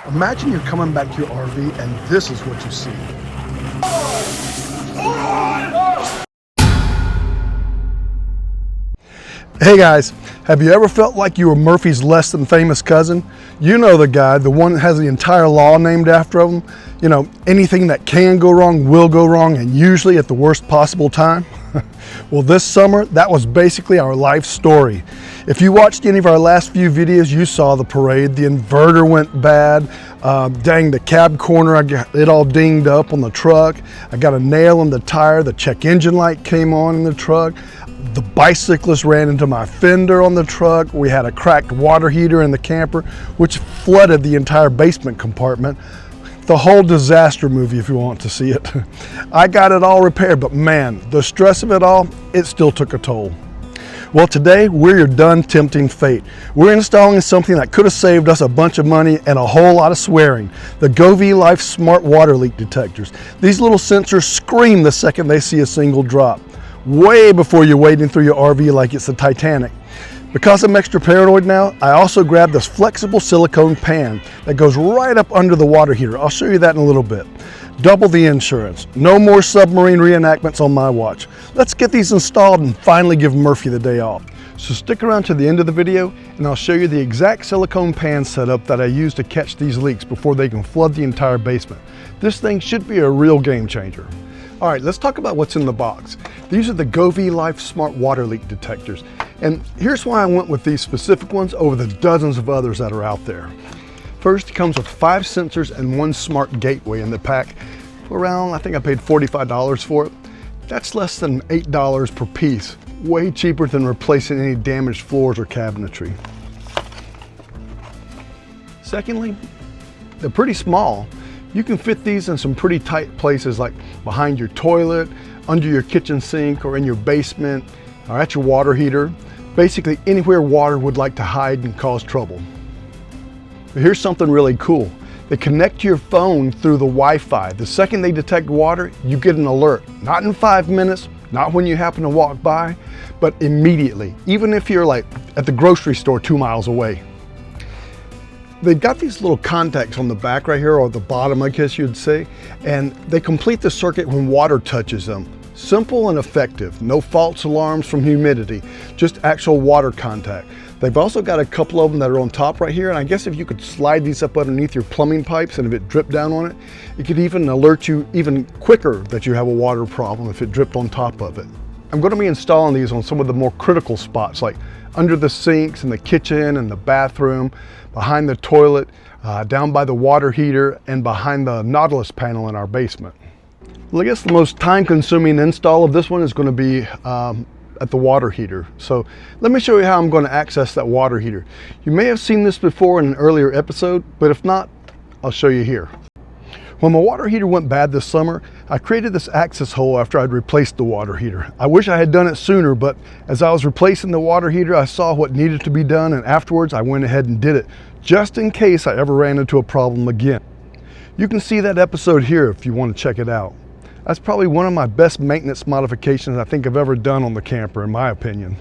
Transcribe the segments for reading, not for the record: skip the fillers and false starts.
Imagine you're coming back to your RV and this is what you see. Hey guys, have you ever felt like you were Murphy's less than famous cousin? You know the guy, the one that has the entire law named after him. You know, anything that can go wrong will go wrong, and usually at the worst possible time. Well, this summer, that was basically our life story. If you watched any of our last few videos, you saw the parade. The inverter went bad. Dang, the cab corner, I got it all dinged up on the truck. I got a nail in the tire. The check engine light came on in the truck. The bicyclist ran into my fender on the truck. We had a cracked water heater in the camper, which flooded the entire basement compartment. The whole disaster movie, if you want to see it. I got it all repaired, but man, the stress of it all, it still took a toll. Well, today we're your done tempting fate. We're installing something that could have saved us a bunch of money and a whole lot of swearing. The GoveeLife smart water leak detectors. These little sensors scream the second they see a single drop, way before you're wading through your RV like it's the Titanic. Because I'm extra paranoid now, I also grabbed this flexible silicone pan that goes right up under the water heater. I'll show you that in a little bit. Double the insurance. No more submarine reenactments on my watch. Let's get these installed and finally give Murphy the day off. So stick around to the end of the video and I'll show you the exact silicone pan setup that I use to catch these leaks before they can flood the entire basement. This thing should be a real game changer. All right, let's talk about what's in the box. These are the GoveeLife smart water leak detectors. And here's why I went with these specific ones over the dozens of others that are out there. First, it comes with 5 sensors and 1 smart gateway in the pack. Around, I think I paid $45 for it. That's less than $8 per piece. Way cheaper than replacing any damaged floors or cabinetry. Secondly, they're pretty small. You can fit these in some pretty tight places like behind your toilet, under your kitchen sink, or in your basement, or at your water heater. Basically anywhere water would like to hide and cause trouble. But here's something really cool. They connect to your phone through the Wi-Fi. The second they detect water, you get an alert. Not in 5 minutes, not when you happen to walk by, but immediately, even if you're like at the grocery store 2 miles away. They've got these little contacts on the back right here, or the bottom, I guess you'd say, and they complete the circuit when water touches them. Simple and effective, no false alarms from humidity, just actual water contact. They've also got a couple of them that are on top right here, and I guess if you could slide these up underneath your plumbing pipes and if it dripped down on it, it could even alert you even quicker that you have a water problem if it dripped on top of it. I'm going to be installing these on some of the more critical spots, like under the sinks in the kitchen and the bathroom, behind the toilet, down by the water heater, and behind the Nautilus panel in our basement. Well, I guess the most time-consuming install of this one is going to be at the water heater. So let me show you how I'm going to access that water heater. You may have seen this before in an earlier episode, but if not, I'll show you here. When my water heater went bad this summer, I created this access hole after I'd replaced the water heater. I wish I had done it sooner, but as I was replacing the water heater, I saw what needed to be done, and afterwards I went ahead and did it, just in case I ever ran into a problem again. You can see that episode here if you want to check it out. That's probably one of my best maintenance modifications I think I've ever done on the camper, in my opinion.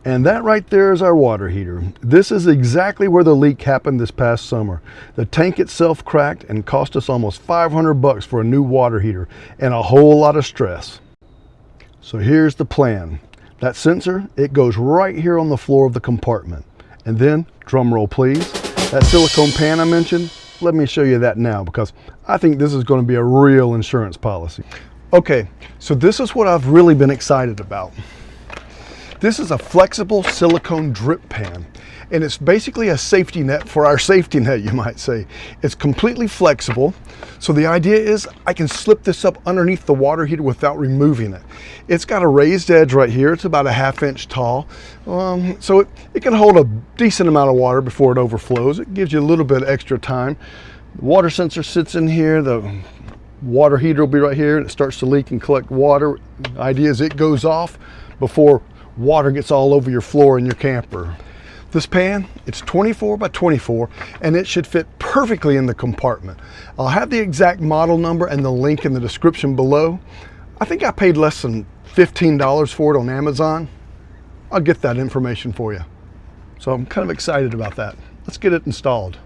And that right there is our water heater. This is exactly where the leak happened this past summer. The tank itself cracked and cost us almost 500 bucks for a new water heater and a whole lot of stress. So here's the plan. That sensor, it goes right here on the floor of the compartment. And then, drum roll please, that silicone pan I mentioned, let me show you that now because I think this is going to be a real insurance policy. Okay, so this is what I've really been excited about. This is a flexible silicone drip pan, and it's basically a safety net for our safety net, you might say. It's completely flexible, so the idea is I can slip this up underneath the water heater without removing it. It's got a raised edge right here. It's about a ½ inch tall, so it can hold a decent amount of water before it overflows. It gives you a little bit of extra time. The water sensor sits in here. The water heater will be right here, and it starts to leak and collect water. The idea is it goes off before water gets all over your floor in your camper. This pan, it's 24 by 24 and it should fit perfectly in the compartment. I'll have the exact model number and the link in the description below. I think I paid less than $15 for it on Amazon. I'll get that information for you. So I'm kind of excited about that. Let's get it installed.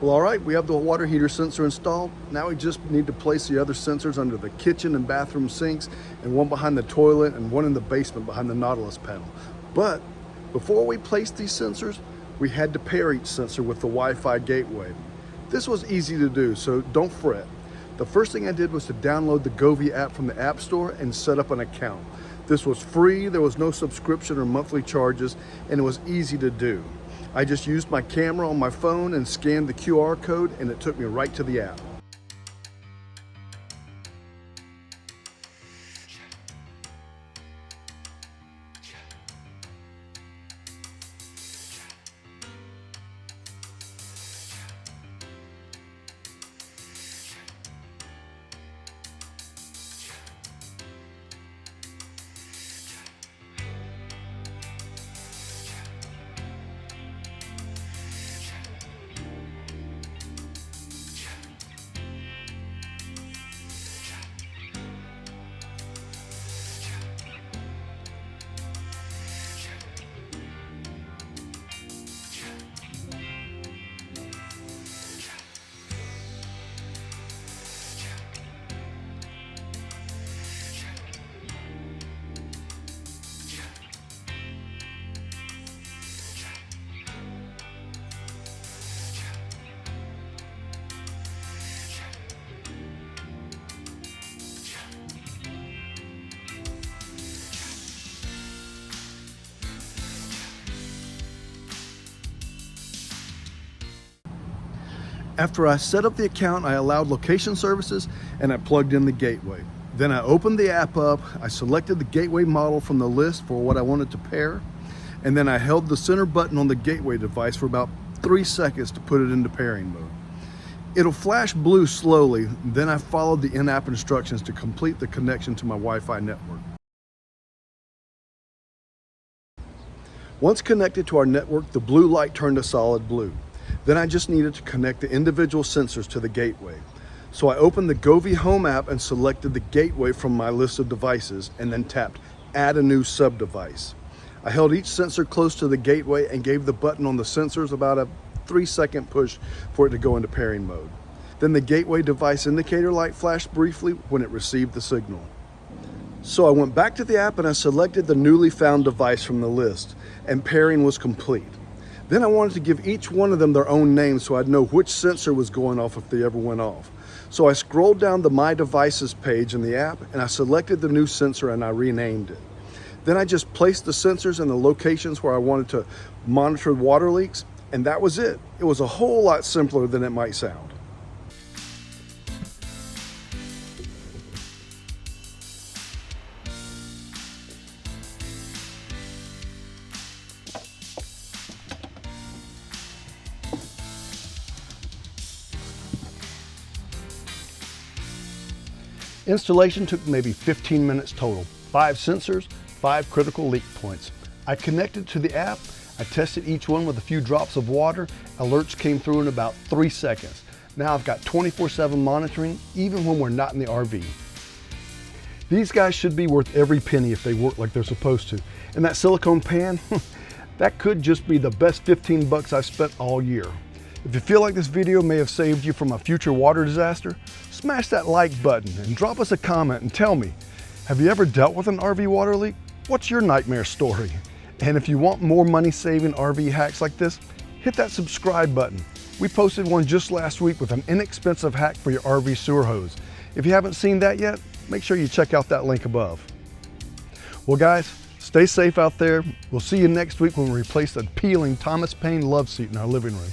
Well, all right, we have the water heater sensor installed. Now we just need to place the other sensors under the kitchen and bathroom sinks, and one behind the toilet and one in the basement behind the Nautilus panel. But before we placed these sensors, we had to pair each sensor with the Wi-Fi gateway. This was easy to do, so don't fret. The first thing I did was to download the Govee app from the App Store and set up an account. This was free, there was no subscription or monthly charges, and it was easy to do. I just used my camera on my phone and scanned the QR code, and it took me right to the app. After I set up the account, I allowed location services and I plugged in the gateway. Then I opened the app up, I selected the gateway model from the list for what I wanted to pair, and then I held the center button on the gateway device for about 3 seconds to put it into pairing mode. It'll flash blue slowly, then I followed the in-app instructions to complete the connection to my Wi-Fi network. Once connected to our network, the blue light turned to solid blue. Then I just needed to connect the individual sensors to the gateway. So I opened the Govee Home app and selected the gateway from my list of devices and then tapped Add a new sub-device. I held each sensor close to the gateway and gave the button on the sensors about a 3-second push for it to go into pairing mode. Then the gateway device indicator light flashed briefly when it received the signal. So I went back to the app and I selected the newly found device from the list, and pairing was complete. Then I wanted to give each one of them their own name so I'd know which sensor was going off if they ever went off. So I scrolled down the My Devices page in the app and I selected the new sensor and I renamed it. Then I just placed the sensors in the locations where I wanted to monitor water leaks, and that was it. It was a whole lot simpler than it might sound. Installation took maybe 15 minutes total. 5 sensors, 5 critical leak points. I connected to the app, I tested each one with a few drops of water, alerts came through in about 3 seconds. Now I've got 24/7 monitoring, even when we're not in the RV. These guys should be worth every penny if they work like they're supposed to. And that silicone pan, that could just be the best 15 bucks I've spent all year. If you feel like this video may have saved you from a future water disaster, smash that like button and drop us a comment and tell me, have you ever dealt with an RV water leak? What's your nightmare story? And if you want more money-saving RV hacks like this, hit that subscribe button. We posted one just last week with an inexpensive hack for your RV sewer hose. If you haven't seen that yet, make sure you check out that link above. Well guys, stay safe out there. We'll see you next week when we replace the peeling Thomas Paine love seat in our living room.